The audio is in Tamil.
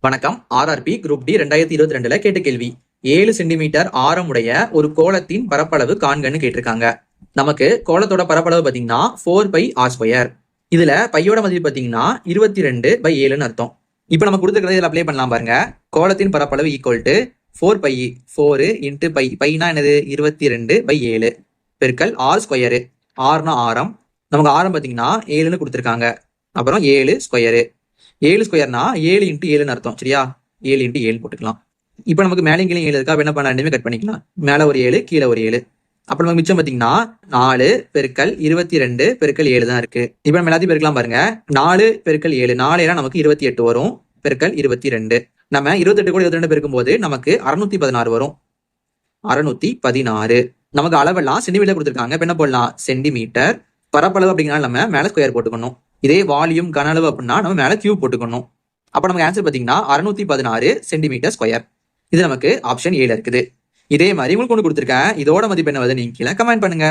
வணக்கம். ஆர்ஆர்பி குரூப் டி 2022 கேட்ட கேள்வி. 7 சென்டிமீட்டர் ஆரம் உடைய ஒரு கோளத்தின் பரப்பளவு காண்கன்னு கேட்டிருக்காங்க. நமக்கு கோளத்தோட பரப்பளவு பாத்தீங்கன்னா 4πr². இதுல பையோட மதிப்பு பாத்தீங்கன்னா 22/7 அர்த்தம். இப்ப நம்ம கொடுத்துருக்கிறத இதுல அப்ளை பண்ணலாம் பாருங்க. கோளத்தின் பரப்பளவு ஈக்குவல் டு 4π 4 இன்ட்டு பை. பைனா என்னது 22/7 பெருக்கல் r². ஆர்னா ஆரம். நமக்கு ஆரம் பாத்தீங்கன்னா 7ன்னு கொடுத்துருக்காங்க. அப்புறம் 7². 7² 7 இன்ட்டு 7ன்னு அர்த்தம். சரியா? 7 இன்ட்டு 7 போட்டுக்கலாம். இப்போ நமக்கு மேலே கீழே 7 இருக்கா? என்ன பண்ண ரெண்டுமே கட் பண்ணிக்கலாம். மேலே ஒரு 7 கீழே ஒரு 7. அப்போ நமக்கு மிச்சம் பார்த்தீங்கன்னா 4 பெருக்கல் 22 பெருக்கல் 7 தான் இருக்கு. இப்போ நம்ம எல்லாத்தையும் பெருக்கலாம் பாருங்க. 4 பெருக்கல் 7 4 ஏன்னா நமக்கு 28 வரும் பெருக்கல் 22. நம்ம 28 கூட 22 பெருக்கும் போது நமக்கு 616 வரும். 616. நமக்கு அளவெல்லாம் சென்டிமீட்டர் கொடுத்துருக்காங்க. இப்போ என்ன போடலாம்? சென்டிமீட்டர். பரப்பளவு அப்படிங்கிறனால நம்ம மேலே ஸ்கொயர் போட்டுக்கணும். இதே வால்யூம் கன அளவு அப்படின்னா நம்ம மேல கியூப் போட்டுக்கணும். அப்ப நமக்கு ஆன்சர் பாத்தீங்கன்னா 616 சென்டிமீட்டர் ஸ்கொயர். இது நமக்கு ஆப்ஷன் 7 இருக்குது. இதே மாதிரி உங்களுக்கு ஒன்று கொடுத்துருக்கேன். இதோட மதிப்பு என்ன வருது நீங்க கீழே கமெண்ட் பண்ணுங்க.